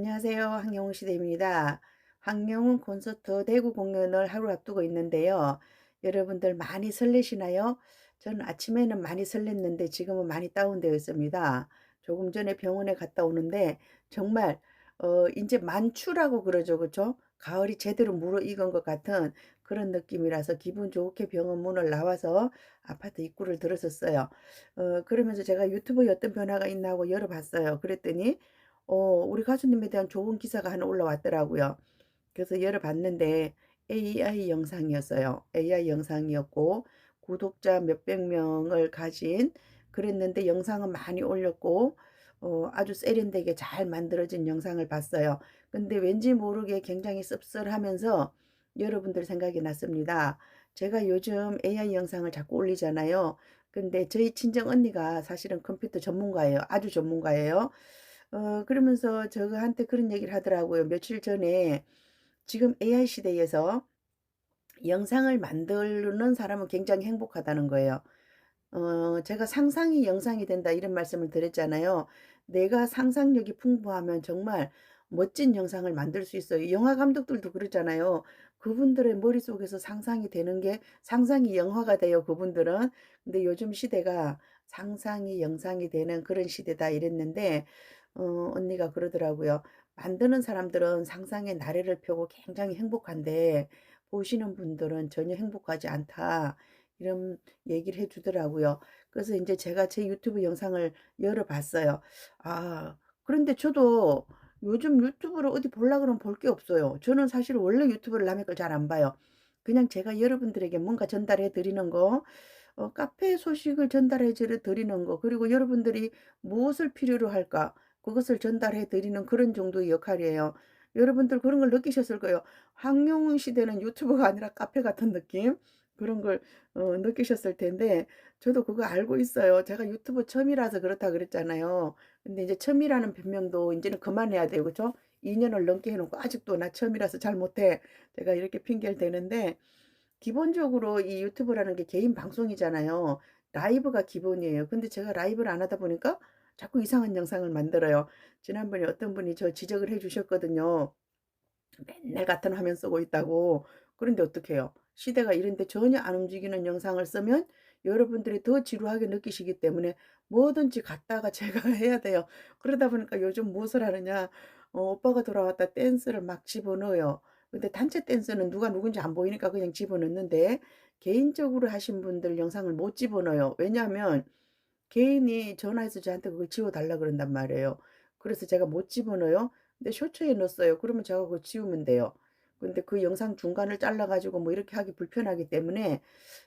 안녕하세요. 황영웅 시대입니다. 황영웅 콘서트 대구 공연을 하루 앞두고 있는데요. 여러분들 많이 설레시나요? 저는 아침에는 많이 설렜는데 지금은 많이 다운되어 있습니다. 조금 전에 병원에 갔다 오는데 정말 이제 만추라고 그러죠. 그렇죠? 가을이 제대로 무르익은 것 같은 그런 느낌이라서 기분 좋게 병원 문을 나와서 아파트 입구를 들었었어요. 그러면서 제가 유튜브에 어떤 변화가 있나 하고 열어봤어요. 그랬더니 우리 가수님에 대한 좋은 기사가 하나 올라왔더라고요. 그래서 열어봤는데 AI 영상이었어요. AI 영상이었고 구독자 몇백 명을 가진 그랬는데 영상은 많이 올렸고 아주 세련되게 잘 만들어진 영상을 봤어요. 근데 왠지 모르게 굉장히 씁쓸하면서 여러분들 생각이 났습니다. 제가 요즘 AI 영상을 자꾸 올리잖아요. 근데 저희 친정 언니가 사실은 컴퓨터 전문가예요. 아주 전문가예요. 그러면서 저한테 그런 얘기를 하더라고요. 며칠 전에 지금 AI 시대에서 영상을 만드는 사람은 굉장히 행복하다는 거예요. 제가 상상이 영상이 된다 이런 말씀을 드렸잖아요. 내가 상상력이 풍부하면 정말 멋진 영상을 만들 수 있어요. 영화 감독들도 그러잖아요. 그분들의 머릿속에서 상상이 되는 게 상상이 영화가 돼요, 그분들은. 근데 요즘 시대가 상상이 영상이 되는 그런 시대다 이랬는데 언니가 그러더라고요. 만드는 사람들은 상상의 나래를 펴고 굉장히 행복한데 보시는 분들은 전혀 행복하지 않다. 이런 얘기를 해 주더라고요. 그래서 인제 제가 제 유튜브 영상을 열어 봤어요. 아 그런데 저도 요즘 유튜브를 어디 볼라 그러면 볼 게 없어요. 저는 사실 원래 유튜브를 남의 걸 잘 안 봐요. 그냥 제가 여러분들에게 뭔가 전달해 드리는 거, 카페 소식을 전달해 드리는 거, 그리고 여러분들이 무엇을 필요로 할까 그것을 전달해 드리는 그런 정도의 역할이에요. 여러분들 그런 걸 느끼셨을 거예요. 황룡은 시대는 유튜브가 아니라 카페 같은 느낌? 그런 걸 느끼셨을 텐데 저도 그거 알고 있어요. 제가 유튜브 처음이라서 그렇다 그랬잖아요. 근데 이제 처음이라는 변명도 인제는 그만해야 돼요. 그죠? 2 년을 넘게 해 놓고 아직도 "나 처음이라서 잘 못해." 제가 이렇게 핑계를 대는데 기본적으로 이 유튜브라는 게 개인 방송이잖아요. 라이브가 기본이에요. 근데 제가 라이브를 안 하다 보니까 자꾸 이상한 영상을 만들어요. 지난번에 어떤 분이 저 지적을 해 주셨거든요. 맨날 같은 화면 쓰고 있다고. 그런데 어떡해요. 시대가 이런데 전혀 안 움직이는 영상을 쓰면 여러분들이 더 지루하게 느끼시기 때문에 뭐든지 갖다가 제가 해야 돼요. 그러다 보니까 요즘 무엇을 하느냐. 오빠가 돌아왔다 댄스를 막 집어넣어요. 근데 단체 댄스는 누가 누군지 안 보이니까 그냥 집어넣는데 개인적으로 하신 분들 영상을 못 집어넣어요. 왜냐하면 개인이 전화해서 저한테 그걸 지워 달라 그런단 말이에요. 그래서 제가 못 집어넣어요. 근데 쇼츠에 넣었어요. 그러면 제가 그거 지우면 돼요. 근데 그 영상 중간을 잘라 가지고 뭐 이렇게 하기 불편하기 때문에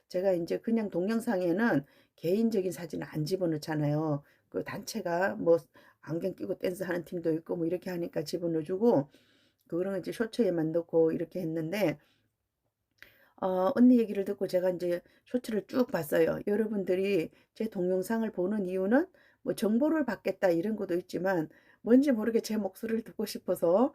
제가 인제 그냥 동영상에는 개인적인 사진을 안 집어넣잖아요. 그 단체가 뭐 안경 끼고 댄스하는 팀도 있고 뭐 이렇게 하니까 집어넣어 주고 그거는 이제 쇼츠에만 넣고 이렇게 했는데 언니 얘기를 듣고 제가 인제 쇼츠를 쭉 봤어요. 여러분들이 제 동영상을 보는 이유는 뭐 '정보를 받겠다.' 이런 것도 있지만 뭔지 모르게 제 목소리를 듣고 싶어서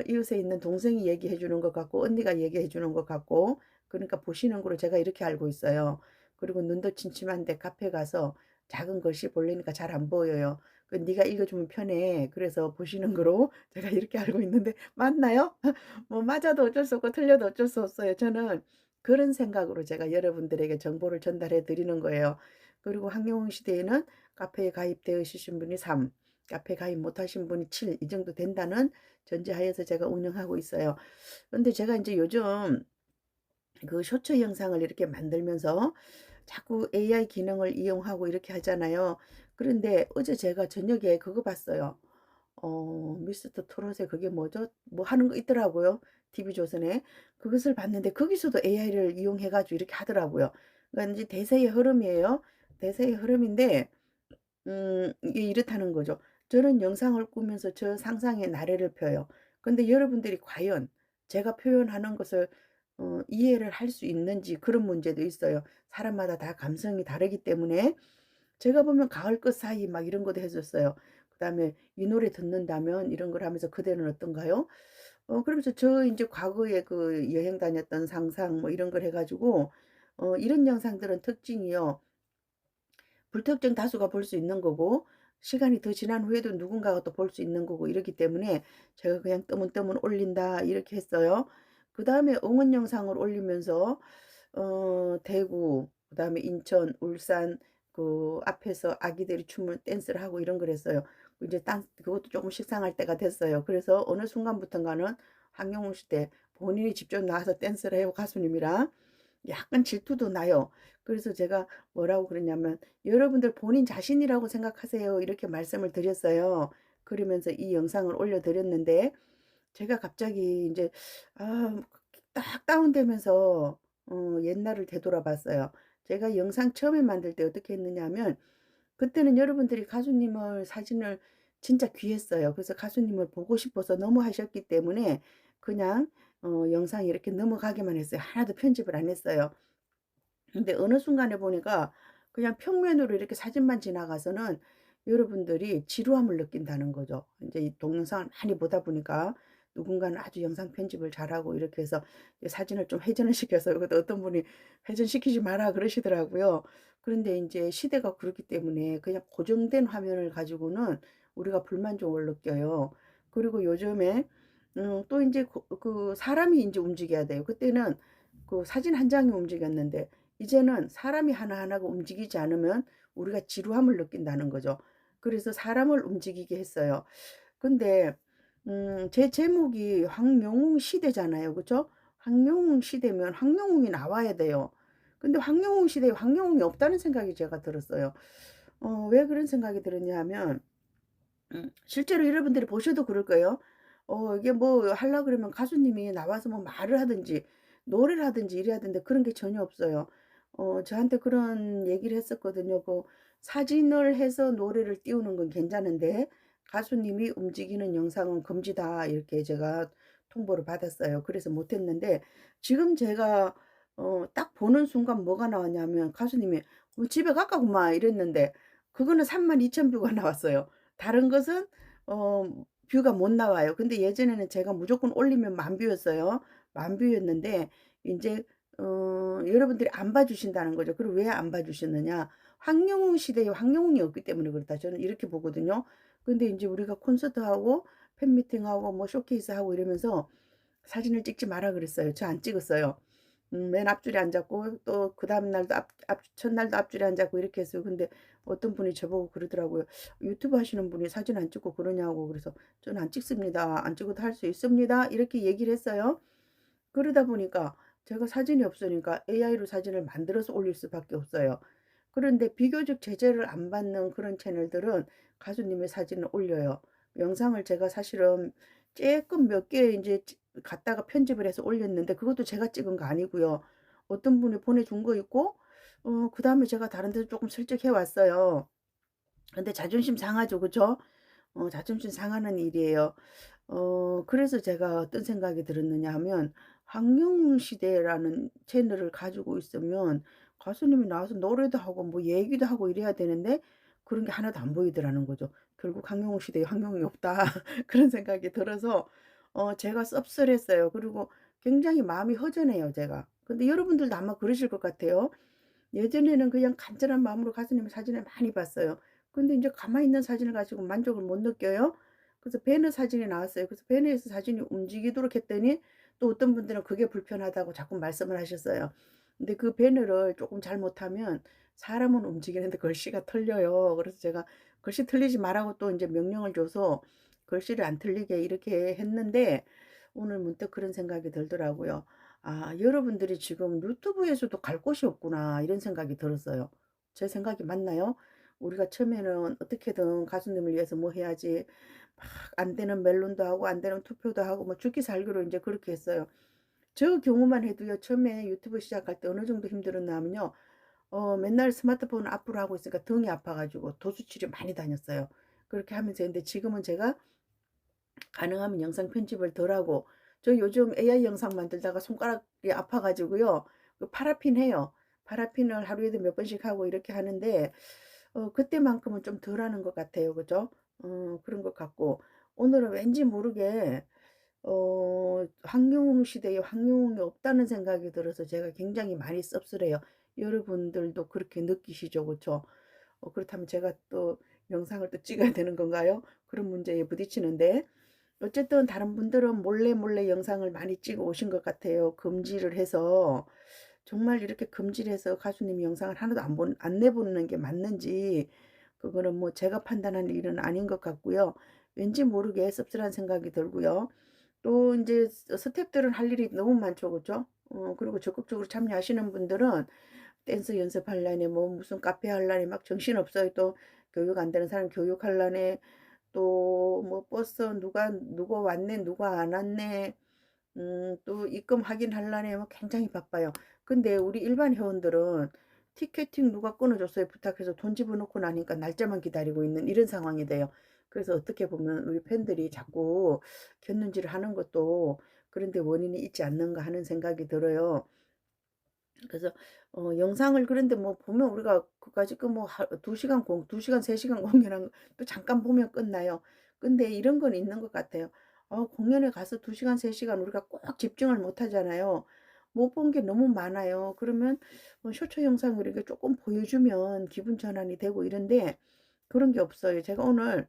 이웃에 있는 동생이 얘기해 주는 것 같고 언니가 얘기해 주는 것 같고 그러니까 보시는 거로 제가 이렇게 알고 있어요. 그리고 눈도 침침한데 카페 가서 작은 글씨 보려니까 잘 안 보여요. 그 "네가 읽어 주면 편해." 그래서 보시는 거로 제가 이렇게 알고 있는데 맞나요? 뭐 맞아도 어쩔 수 없고 틀려도 어쩔 수 없어요. 저는 그런 생각으로 제가 여러분들에게 정보를 전달해 드리는 거예요. 그리고 황영웅 시대에는 카페에 가입되으신 분이 3, 카페 가입 못하신 분이 7 이 정도 된다는 전제하에서 제가 운영하고 있어요. 근데 제가 인제 요즘 그 쇼츠 영상을 이렇게 만들면서 자꾸 AI 기능을 이용하고 이렇게 하잖아요. 그런데 어제 제가 저녁에 그거 봤어요. 미스터 트롯에 그게 뭐죠? 뭐 하는 거 있더라고요. TV조선에. 그것을 봤는데 거기서도 AI를 이용해 가지고 이렇게 하더라고요. 그러니까 인제 대세의 흐름이에요. 대세의 흐름인데 이게 이렇다는 거죠. 저는 영상을 꾸면서 저 상상의 나래를 펴요. 근데 여러분들이 과연 제가 표현하는 것을 이해를 할 수 있는지 그런 문제도 있어요. 사람마다 다 감성이 다르기 때문에 제가 보면 가을 끝 사이 막 이런 것도 해 줬어요. 그다음에 "이 노래 듣는다면." 이런 걸 하면서 "그대는 어떤가요?" 그러면서 저 인제 과거에 그 여행 다녔던 상상 뭐 이런 걸 해 가지고 이런 영상들은 특징이요. 불특정 다수가 볼 수 있는 거고 시간이 더 지난 후에도 누군가가 또 볼 수 있는 거고 이렇기 때문에 제가 그냥 뜨문뜨문 올린다 이렇게 했어요. 그다음에 응원 영상을 올리면서 대구 그다음에 인천, 울산 그 앞에서 아기들이 춤을 댄스를 하고 이런 걸 했어요. 이제 딴 그것도 조금 식상할 때가 됐어요. 그래서 어느 순간부턴가는 황영웅 시대 본인이 직접 나와서 댄스를 해요, 가수님이랑. 약간 질투도 나요. 그래서 제가 뭐라고 그러냐면 "여러분들 본인 자신이라고 생각하세요." 이렇게 말씀을 드렸어요. 그러면서 이 영상을 올려 드렸는데 제가 갑자기 인제 아 딱 다운되면서 옛날을 되돌아봤어요. 제가 영상 처음에 만들 때 어떻게 했느냐 하면 그때는 여러분들이 가수님을 사진을 진짜 귀했어요. 그래서 가수님을 보고 싶어서 너무 하셨기 때문에 그냥 영상이 이렇게 넘어가기만 했어요. 하나도 편집을 안 했어요. 근데 어느 순간에 보니까 그냥 평면으로 이렇게 사진만 지나가서는 여러분들이 지루함을 느낀다는 거죠. 인제 이 동영상을 많이 보다 보니까 누군가는 아주 영상 편집을 잘하고 이렇게 해서 이 사진을 좀 회전을 시켜서 그것도 어떤 분이 "회전시키지 마라." 그러시더라고요. 그런데 인제 시대가 그렇기 때문에 그냥 고정된 화면을 가지고는 우리가 불만족을 느껴요. 그리고 요즘에 또 인제 그 사람이 인제 움직여야 돼요. 그때는 그 사진 한 장이 움직였는데 이제는 사람이 하나하나가 움직이지 않으면 우리가 지루함을 느낀다는 거죠. 그래서 사람을 움직이게 했어요. 근데 제 제목이 황영웅 시대잖아요. 그죠? 황영웅 시대면 황영웅이 나와야 돼요. 근데 황영웅 시대에 황영웅이 없다는 생각이 제가 들었어요. 왜 그런 생각이 들었냐 하면 실제로 여러분들이 보셔도 그럴 거예요. 이게 뭐 하려 그러면 가수님이 나와서 뭐 말을 하든지 노래를 하든지 이래야 되는데 그런 게 전혀 없어요. 저한테 그런 얘기를 했었거든요. 그 "사진을 해서 노래를 띄우는 건 괜찮은데 가수님이 움직이는 영상은 금지다." 이렇게 제가 통보를 받았어요. 그래서 못 했는데 지금 제가 딱 보는 순간 뭐가 나왔냐면 가수님이 집에 갈까?"구만." 이랬는데 그거는 32,000 뷰가 나왔어요. 다른 것은 뷰가 못 나와요. 근데 예전에는 제가 무조건 올리면 10,000 뷰였어요. 10,000 뷰였는데 인제 여러분들이 안 봐 주신다는 거죠. 그리고 왜 안 봐 주시느냐? 황영웅 시대에 황영웅이 없기 때문에 그렇다. 저는 이렇게 보거든요. 근데 인제 우리가 콘서트하고 팬미팅하고 뭐 쇼케이스하고 이러면서 사진을 찍지 마라 그랬어요. 저 안 찍었어요. 맨 앞줄에 앉았고 또 그다음 날도 첫날도 앞줄에 앉았고 이렇게 했어요. 근데 어떤 분이 저보고 그러더라고요. "유튜브 하시는 분이 사진 안 찍고 그러냐."고. 그래서 "저는 안 찍습니다. 안 찍어도 할 수 있습니다." 이렇게 얘기를 했어요. 그러다 보니까 제가 사진이 없으니까 AI로 사진을 만들어서 올릴 수밖에 없어요. 그런데 비교적 제재를 안 받는 그런 채널들은 가수님의 사진을 올려요. 영상을 제가 사실은 쪼끔 몇 개 인제 갖다가 편집을 해서 올렸는데 그것도 제가 찍은 거 아니고요. 어떤 분이 보내준 거 있고 그다음에 제가 다른 데서 쪼끔 슬쩍 해 왔어요. 근데 자존심 상하죠. 그죠? 자존심 상하는 일이에요. 그래서 제가 어떤 생각이 들었느냐 하면 황영웅 시대라는 채널을 가지고 있으면 가수님이 나와서 노래도 하고 뭐 얘기도 하고 이래야 되는데 그런 게 하나도 안 보이더라는 거죠. 결국 '황영웅 시대에 황영웅이 없다.' 그런 생각이 들어서 제가 씁쓸했어요. 그리고 굉장히 마음이 허전해요 제가. 근데 여러분들도 아마 그러실 것 같아요. 예전에는 그냥 간절한 마음으로 가수님 사진을 많이 봤어요. 근데 인제 가만히 있는 사진을 가지고 만족을 못 느껴요. 그래서 배너 사진이 나왔어요. 그래서 배너에서 사진이 움직이도록 했더니 또 어떤 분들은 그게 불편하다고 자꾸 말씀을 하셨어요. 근데 그 배너를 쪼끔 잘못하면 사람은 움직이는데 글씨가 틀려요. 그래서 제가 글씨 틀리지 말라고 또 인제 명령을 줘서 글씨를 안 틀리게 이렇게 했는데 오늘 문득 그런 생각이 들더라고요. '아 여러분들이 지금 유튜브에서도 갈 곳이 없구나.' 이런 생각이 들었어요. 제 생각이 맞나요? 우리가 처음에는 어떻게든 가수님을 위해서 뭐 해야지 막 안 되는 멜론도 하고 안 되는 투표도 하고 뭐 죽기 살기로 인제 그렇게 했어요. 저 경우만 해도요. 처음에 유튜브 시작할 때 어느 정도 힘들었나 하면요. 맨날 스마트폰을 앞으로 하고 있으니까 등이 아파 가지고 도수치료 많이 다녔어요. 그렇게 하면서 했는데 지금은 제가 가능하면 영상 편집을 덜 하고 저 요즘 AI 영상 만들다가 손가락이 아파 가지고요. 그 파라핀 해요. 파라핀을 하루에도 몇 번씩 하고 이렇게 하는데 그때만큼은 좀 덜 하는 것 같아요. 그죠? 그런 것 같고 오늘은 왠지 모르게 황룡 시대에 황룡이 없다는 생각이 들어서 제가 굉장히 많이 씁쓸해요. 여러분들도 그렇게 느끼시죠? 그쵸? 그렇다면 제가 또 영상을 또 찍어야 되는 건가요? 그런 문제에 부딪히는데 어쨌든 다른 분들은 몰래 몰래 영상을 많이 찍어 오신 것 같아요. 금지를 해서 정말 이렇게 금지를 해서 가수님이 영상을 하나도 안 내보내는 게 맞는지 그거는 뭐 제가 판단하는 일은 아닌 것 같고요. 왠지 모르게 씁쓸한 생각이 들고요. 또 이제 스태프들은 할 일이 너무 많죠, 그죠? 그리고 적극적으로 참여하시는 분들은 댄스 연습하려니 뭐 무슨 카페 하려니 막 정신없어요. 또 교육 안 되는 사람 교육하려니 또 뭐 버스 누가 왔네 누가 안 왔네 또 입금 확인하려니 뭐 굉장히 바빠요. 근데 우리 일반 회원들은 티켓팅 누가 끊어줬어요 부탁해서 돈 집어넣고 나니까 날짜만 기다리고 있는 이런 상황이 돼요. 그래서 어떻게 보면 우리 팬들이 자꾸 곁눈질을 하는 것도 그런데 원인이 있지 않는가 하는 생각이 들어요. 그래서 영상을 그런데 뭐 보면 우리가 그까짓 뭐 2시간 2시간 3시간 공연한 거 또 잠깐 보면 끝나요. 근데 이런 건 있는 것 같아요. 공연에 가서 2시간 3시간 우리가 꼭 집중을 못 하잖아요. 못 본 게 너무 많아요. 그러면 쇼츠 영상을 이렇게 조금 보여주면 기분 전환이 되고 이런데 그런 게 없어요. 제가 오늘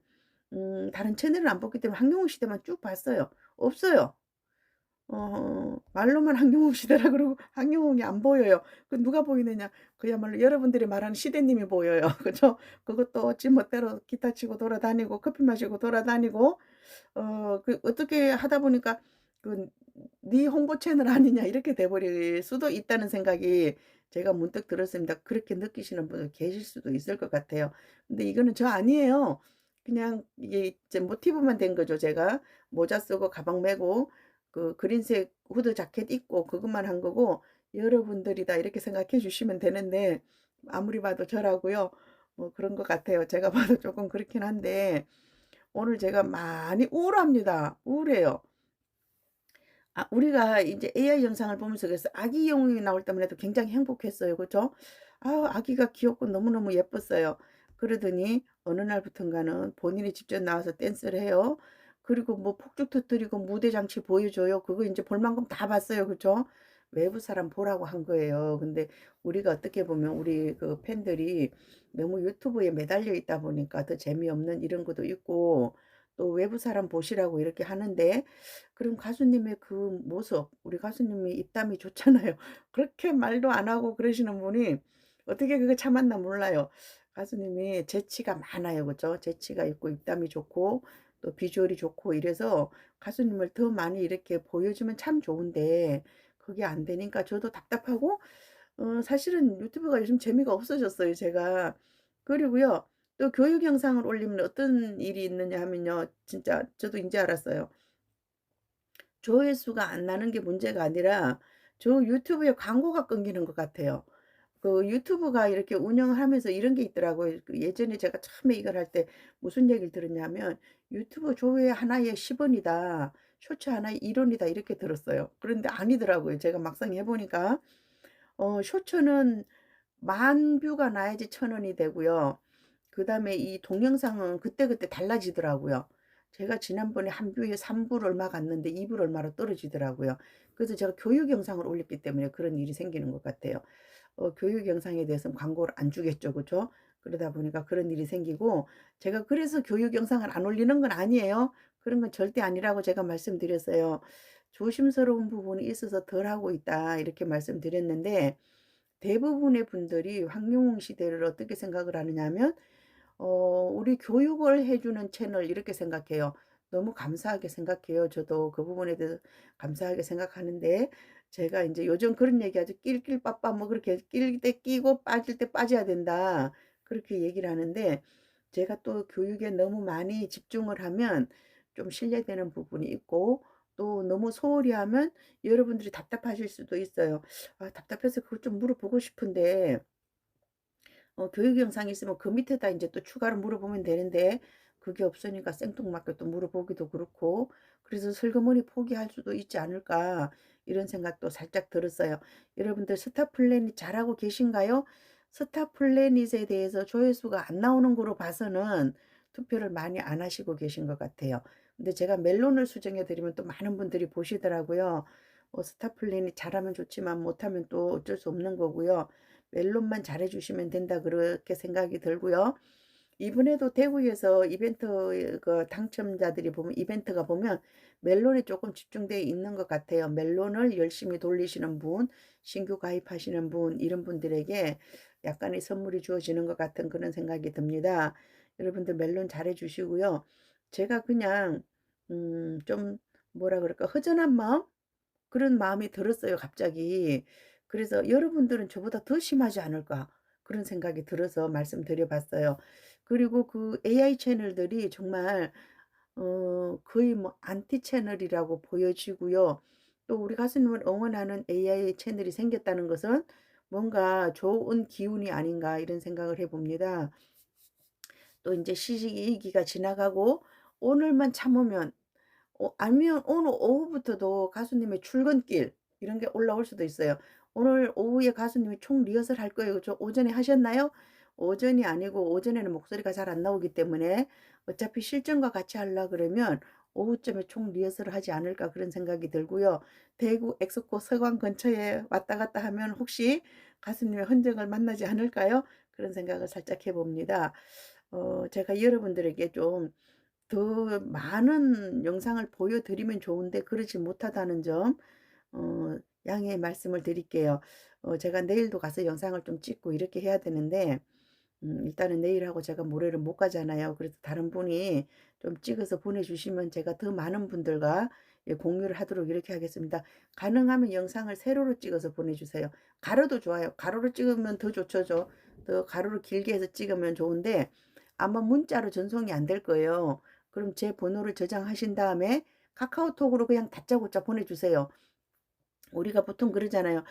다른 채널을 안 봤기 때문에 황룡호 시대만 쭉 봤어요. 없어요. 말로만 황룡옥 시대라 그러고 황룡옥이 안 보여요. 그 누가 보이느냐? 그야말로 여러분들이 말하는 시대님이 보여요. 그죠? 그것도 지 멋대로 기타 치고 돌아다니고 커피 마시고 돌아다니고 그 어떻게 하다 보니까 그 '네 홍보 채널 아니냐.' 이렇게 돼 버릴 수도 있다는 생각이 제가 문득 들었습니다. 그렇게 느끼시는 분들 계실 수도 있을 것 같아요. 근데 이거는 저 아니에요. 그냥 이게 이제 모티브만 된 거죠 제가. 모자 쓰고 가방 메고 그 그린색 후드 자켓 입고 그것만 한 거고 '여러분들이다.' 이렇게 생각해 주시면 되는데 아무리 봐도 저라고요. 뭐 그런 것 같아요. 제가 봐도 조금 그렇긴 한데 오늘 제가 많이 우울합니다. 우울해요. 우리가 이제 AI 영상을 보면서 그래서 아기 영웅이 나올 때만 해도 굉장히 행복했어요. 그죠? 아기가 귀엽고 너무너무 예뻤어요. 그러더니 어느 날부턴가는 본인이 직접 나와서 댄스를 해요. 그리고 뭐 폭죽 터뜨리고 무대 장치 보여줘요. 그거 이제 볼 만큼 다 봤어요. 그죠? 외부 사람 보라고 한 거예요. 근데 우리가 어떻게 보면 우리 그 팬들이 너무 유튜브에 매달려 있다 보니까 더 재미없는 이런 것도 있고 또 외부 사람 보시라고 이렇게 하는데 그럼 가수님의 그 모습 우리 가수님이 입담이 좋잖아요. 그렇게 말도 안 하고 그러시는 분이 어떻게 그거 참았나 몰라요. 가수님이 재치가 많아요. 그죠? 재치가 있고 입담이 좋고 또 비주얼이 좋고 이래서 가수님을 더 많이 이렇게 보여주면 참 좋은데 그게 안 되니까 저도 답답하고 사실은 유튜브가 요즘 재미가 없어졌어요 제가. 그리고요. 또 교육 영상을 올리면 어떤 일이 있느냐 하면요. 진짜 저도 인제 알았어요. 조회수가 안 나는 게 문제가 아니라 저 유튜브에 광고가 끊기는 것 같아요. 그 유튜브가 이렇게 운영을 하면서 이런 게 있더라고요. 그 예전에 제가 처음에 이걸 할 때 무슨 얘기를 들었냐면 "유튜브 조회 하나에 10 원이다. 쇼츠 하나에 1 원이다." 이렇게 들었어요. 그런데 아니더라고요. 제가 막상 해 보니까 쇼츠는 10,000 뷰가 나야지 1,000 원이 되고요. 그다음에 이 동영상은 그때그때 달라지더라고요. 제가 지난번에 한 뷰에 3 불 얼마 갔는데 2불 얼마로 떨어지더라고요. 그래서 제가 교육 영상을 올렸기 때문에 그런 일이 생기는 것 같아요. 교육 영상에 대해서는 광고를 안 주겠죠. 그죠? 그러다 보니까 그런 일이 생기고 제가 그래서 교육 영상을 안 올리는 건 아니에요. 그런 건 절대 아니라고 제가 말씀드렸어요. "조심스러운 부분이 있어서 덜 하고 있다." 이렇게 말씀드렸는데 대부분의 분들이 황룡 시대를 어떻게 생각을 하느냐 하면 우리 교육을 해 주는 채널 이렇게 생각해요. 너무 감사하게 생각해요. 저도 그 부분에 대해서 감사하게 생각하는데 제가 인제 요즘 그런 얘기하죠. "낄낄 빠빠." 뭐 그렇게 "낄 때 끼고 빠질 때 빠져야 된다." 그렇게 얘기를 하는데 제가 또 교육에 너무 많이 집중을 하면 좀 실례되는 부분이 있고 또 너무 소홀히 하면 여러분들이 답답하실 수도 있어요. 답답해서 그것 좀 물어보고 싶은데 교육 영상이 있으면 그 밑에다 인제 또 추가로 물어보면 되는데 그게 없으니까 생뚱맞게 또 물어보기도 그렇고 그래서 '슬그머니 포기할 수도 있지 않을까.' 이런 생각도 살짝 들었어요. 여러분들 스타 플래닛 잘하고 계신가요? 스타 플래닛에 대해서 조회수가 안 나오는 거로 봐서는 투표를 많이 안 하시고 계신 것 같아요. 근데 제가 멜론을 수정해 드리면 또 많은 분들이 보시더라고요. 스타 플래닛 잘하면 좋지만 못하면 또 어쩔 수 없는 거고요. 멜론만 잘해 주시면 된다 그렇게 생각이 들고요. 이번에도 대구에서 이벤트 그 당첨자들이 보면 이벤트가 보면 멜론에 조금 집중되어 있는 것 같아요. 멜론을 열심히 돌리시는 분, 신규 가입하시는 분, 이런 분들에게 약간의 선물이 주어지는 것 같은 그런 생각이 듭니다. 여러분들 멜론 잘해 주시고요. 제가 그냥 좀 뭐라 그럴까 허전한 마음? 그런 마음이 들었어요 갑자기. 그래서 '여러분들은 저보다 더 심하지 않을까?' 그런 생각이 들어서 말씀드려 봤어요. 그리고 그 AI 채널들이 정말 거의 뭐 안티 채널이라고 보여지고요. 또 우리 가수님을 응원하는 AI 채널이 생겼다는 것은 뭔가 '좋은 기운이 아닌가.' 이런 생각을 해 봅니다. 또 인제 시기가 지나가고 오늘만 참으면 아니면 오늘 오후부터도 가수님의 출근길 이런 게 올라올 수도 있어요. "오늘 오후에 가수님이 총 리허설 할 거예요. 저 오전에 하셨나요?" 오전이 아니고 오전에는 목소리가 잘 안 나오기 때문에 어차피 실전과 같이 하려 그러면 '오후쯤에 총 리허설을 하지 않을까.' 그런 생각이 들고요. 대구 엑스코 서관 근처에 왔다 갔다 하면 혹시 가수님의 흔적을 만나지 않을까요? 그런 생각을 살짝 해 봅니다. 제가 여러분들에게 좀 더 많은 영상을 보여드리면 좋은데 그러지 못하다는 점 양해의 말씀을 드릴게요. 제가 내일도 가서 영상을 좀 찍고 이렇게 해야 되는데 일단은 내일하고 제가 모레를 못 가잖아요. 그래서 다른 분이 좀 찍어서 보내주시면 제가 더 많은 분들과 예 공유를 하도록 이렇게 하겠습니다. 가능하면 영상을 세로로 찍어서 보내주세요. 가로도 좋아요. 가로로 찍으면 더 좋죠. 더 가로로 길게 해서 찍으면 좋은데 아마 문자로 전송이 안 될 거예요. 그럼 제 번호를 저장하신 다음에 카카오톡으로 그냥 다짜고짜 보내주세요. 우리가 보통 그러잖아요.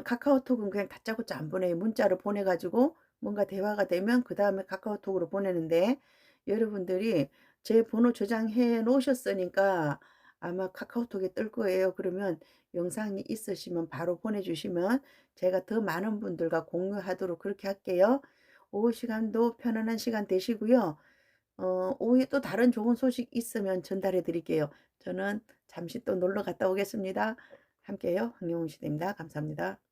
카카오톡은 그냥 다짜고짜 안 보내요. 문자로 보내 가지고 뭔가 대화가 되면 그다음에 카카오톡으로 보내는데 여러분들이 제 번호 저장해 놓으셨으니까 아마 카카오톡에 뜰 거예요. 그러면 영상이 있으시면 바로 보내주시면 제가 더 많은 분들과 공유하도록 그렇게 할게요. 오후 시간도 편안한 시간 되시고요. 오후에 또 다른 좋은 소식 있으면 전달해 드릴게요. 저는 잠시 또 놀러 갔다 오겠습니다. 함께해요. 황영훈 시대입니다. 감사합니다.